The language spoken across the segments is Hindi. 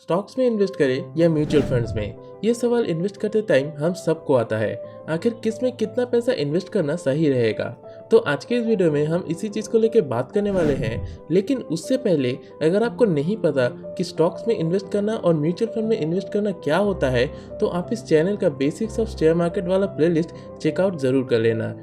स्टॉक्स में इन्वेस्ट करें या म्यूचुअल फंड्स में, ये सवाल इन्वेस्ट करते टाइम हम सबको आता है। आखिर किस में कितना पैसा इन्वेस्ट करना सही रहेगा? तो आज के इस वीडियो में हम इसी चीज़ को लेकर बात करने वाले हैं। लेकिन उससे पहले अगर आपको नहीं पता कि स्टॉक्स में इन्वेस्ट करना और म्यूचुअल फंड में इन्वेस्ट करना क्या होता है, तो आप इस चैनल का बेसिक्स ऑफ शेयर मार्केट वाला प्लेलिस्ट चेकआउट ज़रूर कर लेना।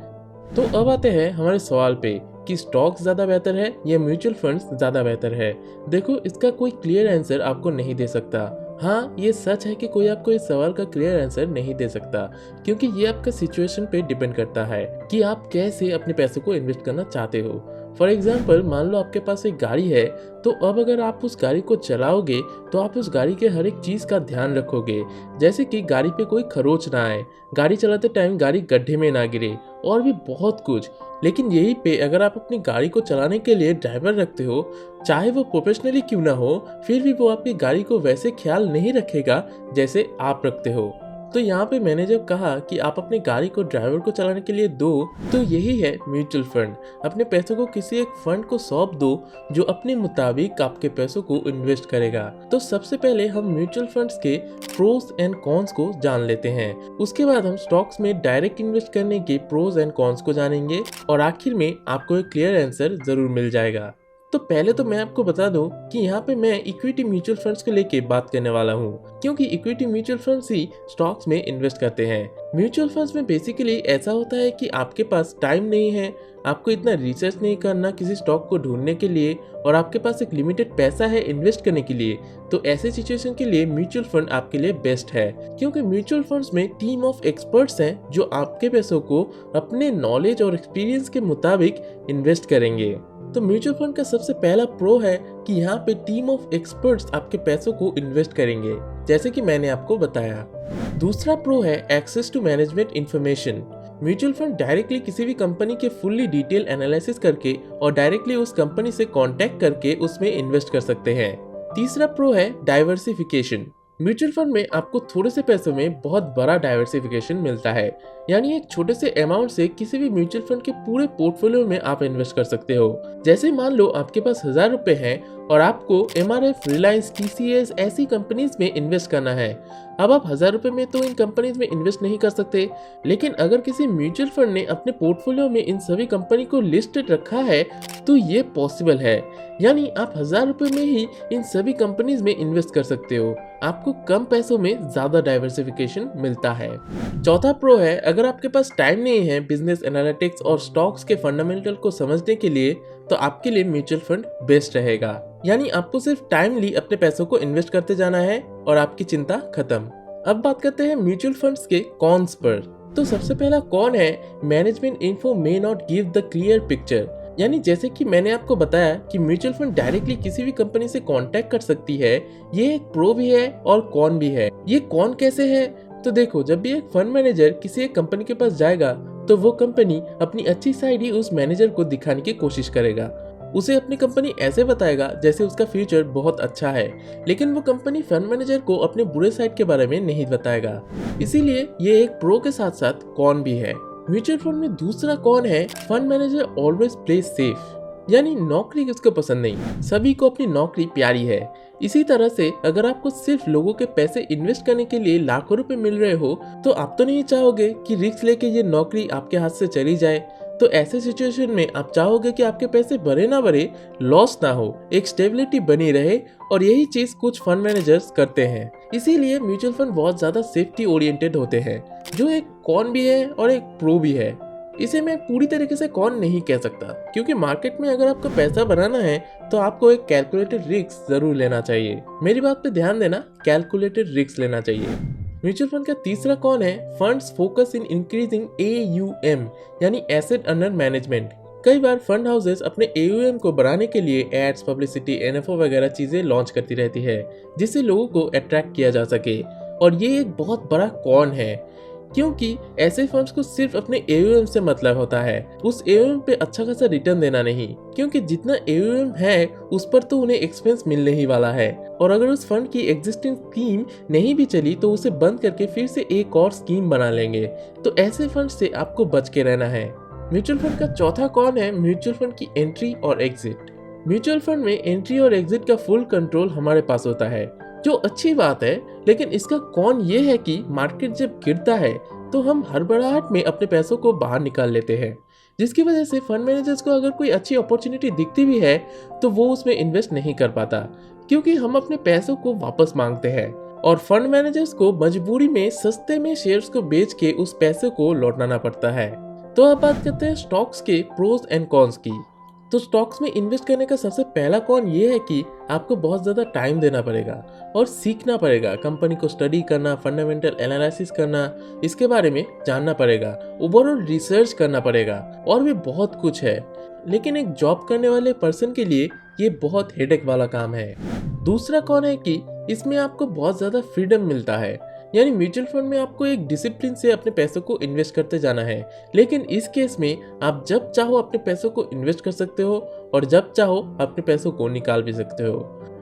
तो अब आते हैं हमारे सवाल पे कि स्टॉक्स ज़्यादा बेहतर है या म्यूचुअल फंड्स ज़्यादा बेहतर है। देखो, इसका कोई क्लियर आंसर आपको नहीं दे सकता। हाँ, ये सच है कि कोई आपको इस सवाल का क्लियर आंसर नहीं दे सकता, क्योंकि ये आपका सिचुएशन पे डिपेंड करता है कि आप कैसे अपने पैसों को इन्वेस्ट करना चाहते हो। फॉर एग्जाम्पल, मान लो आपके पास एक गाड़ी है, तो अब अगर आप उस गाड़ी को चलाओगे तो आप उस गाड़ी के हर एक चीज़ का ध्यान रखोगे, जैसे कि गाड़ी पे कोई खरोच ना आए, गाड़ी चलाते टाइम गाड़ी गड्ढे में ना गिरे और भी बहुत कुछ। लेकिन यहीं पे अगर आप अपनी गाड़ी को चलाने के लिए ड्राइवर रखते हो, चाहे वो प्रोफेशनली क्यों ना हो, फिर भी वो आपकी गाड़ी को वैसे ख्याल नहीं रखेगा जैसे आप रखते हो। तो यहाँ पे मैंने जब कहा कि आप अपनी गाड़ी को ड्राइवर को चलाने के लिए दो, तो यही है म्यूचुअल फंड। अपने पैसों को किसी एक फंड को सौंप दो जो अपने मुताबिक आपके पैसों को इन्वेस्ट करेगा। तो सबसे पहले हम म्यूचुअल फंड्स के प्रोस एंड कॉन्स को जान लेते हैं। उसके बाद हम स्टॉक्स में डायरेक्ट इन्वेस्ट करने के प्रोस एंड कॉन्स को जानेंगे और आखिर में आपको एक क्लियर आंसर जरूर मिल जाएगा। तो पहले तो मैं आपको बता दूं कि यहाँ पे मैं इक्विटी म्यूचुअल फंड्स को लेके बात करने वाला हूँ, क्योंकि इक्विटी म्यूचुअल फंड्स ही स्टॉक्स में इन्वेस्ट करते हैं। म्यूचुअल फंड्स में बेसिकली ऐसा होता है कि आपके पास टाइम नहीं है, आपको इतना रिसर्च नहीं करना किसी स्टॉक को ढूंढने के लिए, और आपके पास एक लिमिटेड पैसा है इन्वेस्ट करने के लिए। तो ऐसे सिचुएशन के लिए म्यूचुअल फंड आपके लिए बेस्ट है, क्योंकि म्यूचुअल फंड्स में टीम ऑफ एक्सपर्ट्स हैं जो आपके पैसों को अपने नॉलेज और एक्सपीरियंस के मुताबिक इन्वेस्ट करेंगे। तो म्यूचुअल फंड का सबसे पहला प्रो है कि यहाँ पे टीम ऑफ एक्सपर्ट्स आपके पैसों को इन्वेस्ट करेंगे, जैसे कि मैंने आपको बताया। दूसरा प्रो है access to management information. Mutual fund directly किसी भी कंपनी के फुल्ली डिटेल एनालिसिस करके और डायरेक्टली उस कंपनी से कांटेक्ट करके उसमें इन्वेस्ट कर सकते हैं। तीसरा प्रो है डाइवर्सिफिकेशन। म्यूचुअल फंड में आपको थोड़े से पैसों में बहुत बड़ा डाइवर्सिफिकेशन मिलता है, यानी एक छोटे से अमाउंट से किसी भी म्यूचुअल फंड के पूरे पोर्टफोलियो में आप इन्वेस्ट कर सकते हो। जैसे मान लो आपके पास 1000 रुपए हैं और आपको MRF, रिलायंस, TCS ऐसी कंपनीज में इन्वेस्ट करना है। अब आप 1000 रुपए में तो इन कंपनीज में इन्वेस्ट नहीं कर सकते, लेकिन अगर किसी म्यूचुअल फंड ने अपने पोर्टफोलियो में इन सभी कंपनी को लिस्टेड रखा है तो ये पॉसिबल है, यानी आप 1000 रुपए में ही इन सभी कंपनीज में इन्वेस्ट कर सकते हो। आपको कम पैसों में ज्यादा डाइवर्सिफिकेशन मिलता है। चौथा प्रो है, अगर आपके पास टाइम नहीं है बिजनेस एनालिटिक्स और स्टॉक्स के फंडामेंटल को समझने के लिए, तो आपके लिए म्यूचुअल फंड बेस्ट रहेगा। यानी आपको सिर्फ टाइमली अपने पैसों को इन्वेस्ट करते जाना है और आपकी चिंता खत्म। अब बात करते हैं म्यूचुअल फंड्स के कॉन्स पर। तो सबसे पहला कॉन है, management info may not give the clear picture. यानी जैसे कि मैंने आपको बताया कि म्यूचुअल फंड डायरेक्टली किसी भी कंपनी से कांटेक्ट कर सकती है, ये एक प्रो भी है और कॉन भी है। ये कॉन कैसे है? तो देखो, जब भी एक फंड मैनेजर किसी एक कंपनी के पास जाएगा तो वो कंपनी अपनी अच्छी साइड ही उस मैनेजर को दिखाने की कोशिश करेगा। उसे अपनी कंपनी ऐसे बताएगा जैसे उसका फ्यूचर बहुत अच्छा है, लेकिन वो कंपनी फंड मैनेजर को अपने बुरे साइड के बारे में नहीं बताएगा। इसीलिए ये एक प्रो के साथ साथ कॉन भी है। म्यूचुअल फंड में दूसरा कौन है, fund manager always play safe. यानी नौकरी किसको पसंद नहीं, सभी को अपनी नौकरी प्यारी है। इसी तरह से अगर आपको सिर्फ लोगों के पैसे इन्वेस्ट करने के लिए लाखों रुपए मिल रहे हो, तो आप तो नहीं चाहोगे कि रिस्क लेके ये नौकरी आपके हाथ से चली जाए। तो ऐसे सिचुएशन में आप चाहोगे कि आपके पैसे बढ़े ना बढ़े, लॉस ना हो, एक स्टेबिलिटी बनी रहे, और यही चीज कुछ फंड मैनेजर्स करते हैं। इसीलिए म्यूचुअल फंड बहुत ज्यादा सेफ्टी ओरिएंटेड होते हैं, जो एक कॉन भी है और एक प्रो भी है। इसे मैं पूरी तरीके से कॉन नहीं कह सकता, क्योंकि मार्केट में अगर आपको पैसा बनाना है तो आपको एक कैलकुलेटेड रिस्क जरूर लेना चाहिए। मेरी बात पे ध्यान देना, कैलकुलेटेड रिस्क लेना चाहिए। म्यूचुअल फंड का तीसरा कौन है, funds focus in increasing AUM, यानी एसेट अंडर मैनेजमेंट। कई बार फंड हाउसेस अपने AUM को बढ़ाने के लिए एड्स, पब्लिसिटी, NFO वगैरह चीजें लॉन्च करती रहती है, जिससे लोगों को अट्रैक्ट किया जा सके। और ये एक बहुत बड़ा कॉन है, क्योंकि ऐसे फंड्स को सिर्फ अपने AUM से मतलब होता है, उस AUM पे अच्छा खासा रिटर्न देना नहीं, क्योंकि जितना AUM है उस पर तो उन्हें एक्सपेंस मिलने ही वाला है। और अगर उस फंड की एग्जिस्टिंग स्कीम नहीं भी चली तो उसे बंद करके फिर से एक और स्कीम बना लेंगे। तो ऐसे फंड से आपको बच के रहना है। म्यूचुअल फंड का चौथा कौन है, म्यूचुअल फंड की एंट्री और एग्जिट। म्यूचुअल फंड में एंट्री और एग्जिट का फुल कंट्रोल हमारे पास होता है। जो अच्छी बात है, लेकिन इसका कौन ये है कि मार्केट जब गिरता है तो हम हड़बड़ाहट में अपने पैसों को बाहर निकाल लेते हैं, जिसकी वजह से फंड मैनेजर्स को अगर कोई अच्छी अपॉर्चुनिटी दिखती भी है तो वो उसमें इन्वेस्ट नहीं कर पाता, क्योंकि हम अपने पैसों को वापस मांगते हैं और फंड मैनेजर्स को मजबूरी में सस्ते में शेयर्स को बेच के उस पैसे को लौटाना पड़ता है। तो अब बात करते हैं स्टॉक्स के प्रोज एंड कॉन्स की। तो स्टॉक्स में इन्वेस्ट करने का सबसे पहला कॉन ये है कि आपको बहुत ज़्यादा टाइम देना पड़ेगा और सीखना पड़ेगा, कंपनी को स्टडी करना, फंडामेंटल एनालिसिस करना, इसके बारे में जानना पड़ेगा, ओवरऑल रिसर्च करना पड़ेगा और भी बहुत कुछ है। लेकिन एक जॉब करने वाले पर्सन के लिए ये बहुत हेडेक वाला काम है। दूसरा कौन है कि इसमें आपको बहुत ज़्यादा फ्रीडम मिलता है, यानी म्यूचुअल फंड में आपको एक डिसिप्लिन से अपने पैसों को इन्वेस्ट करते जाना है, लेकिन इस केस में आप जब चाहो अपने पैसों को इन्वेस्ट कर सकते हो और जब चाहो अपने पैसों को निकाल भी सकते हो।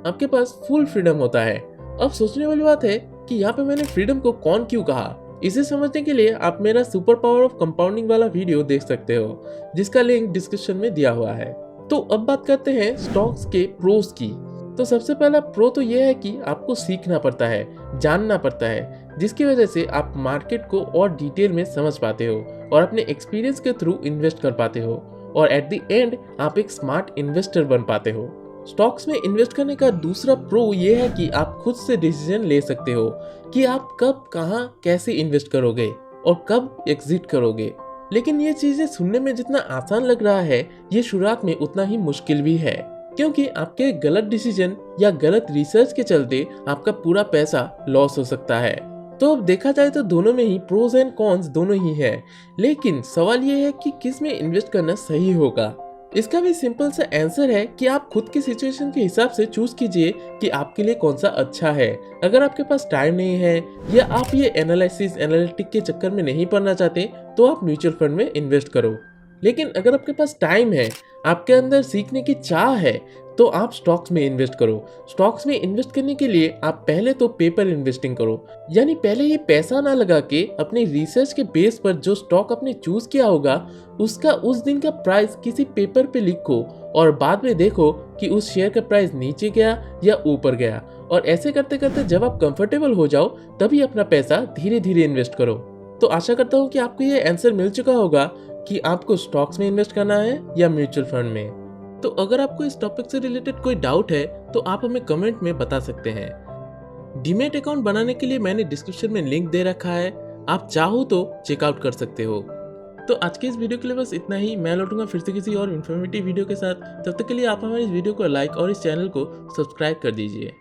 आपके पास फुल फ्रीडम होता है। अब सोचने वाली बात है कि यहाँ पे मैंने फ्रीडम को कौन क्यों कहा। इसे समझने के लिए आप मेरा सुपर पावर ऑफ कंपाउंडिंग वाला वीडियो देख सकते हो, जिसका लिंक डिस्क्रिप्शन में दिया हुआ है। तो अब बात करते हैं स्टॉक्स के प्रोस की। तो सबसे पहला प्रो तो यह है कि आपको सीखना पड़ता है, जानना पड़ता है, जिसकी वजह से आप मार्केट को और डिटेल में समझ पाते हो और अपने एक्सपीरियंस के थ्रू इन्वेस्ट कर पाते हो और एट द एंड आप एक स्मार्ट इन्वेस्टर बन पाते हो। स्टॉक्स में इन्वेस्ट करने का दूसरा प्रो ये है कि आप खुद से डिसीजन ले सकते हो कि आप कब, कहाँ, कैसे इन्वेस्ट करोगे और कब एग्जिट करोगे। लेकिन ये चीजें सुनने में जितना आसान लग रहा है, ये शुरुआत में उतना ही मुश्किल भी है, क्योंकि आपके गलत डिसीजन या गलत रिसर्च के चलते आपका पूरा पैसा लॉस हो सकता है। तो अब देखा जाए तो दोनों में ही प्रोज एंड कॉन्स दोनों ही है, लेकिन सवाल ये है कि किस में इन्वेस्ट करना सही होगा। इसका भी सिंपल सा आंसर है कि आप खुद की सिचुएशन के हिसाब से चूज कीजिए कि आपके लिए कौन सा अच्छा है। अगर आपके पास टाइम नहीं है या आप ये एनालिटिक के चक्कर में नहीं पड़ना चाहते तो आप म्यूचुअल फंड में इन्वेस्ट करो। लेकिन अगर आपके पास टाइम है, आपके अंदर सीखने की चाह है, तो आप स्टॉक्स में इन्वेस्ट करो। स्टॉक्स में इन्वेस्ट करने के लिए आप पहले तो पेपर इन्वेस्टिंग करो, यानी पहले ही पैसा ना लगा के अपनी रिसर्च के बेस पर जो स्टॉक आपने चूज किया होगा उसका उस दिन का प्राइस किसी पेपर पे लिखो और बाद में देखो कि उस शेयर का प्राइस नीचे गया या ऊपर गया। और ऐसे करते करते जब आप कंफर्टेबल हो जाओ तभी अपना पैसा धीरे धीरे इन्वेस्ट करो। तो आशा करता हूँ कि आपको ये आंसर मिल चुका होगा कि आपको स्टॉक्स में इन्वेस्ट करना है या म्यूचुअल फंड में। तो अगर आपको इस टॉपिक से रिलेटेड कोई डाउट है तो आप हमें कमेंट में बता सकते हैं। डीमैट अकाउंट बनाने के लिए मैंने डिस्क्रिप्शन में लिंक दे रखा है, आप चाहो तो चेकआउट कर सकते हो। तो आज के इस वीडियो के लिए बस इतना ही। मैं लौटूंगा फिर से किसी और इन्फॉर्मेटिव वीडियो के साथ। तब तक के लिए आप हमारे इस वीडियो को लाइक और इस चैनल को सब्सक्राइब कर दीजिए।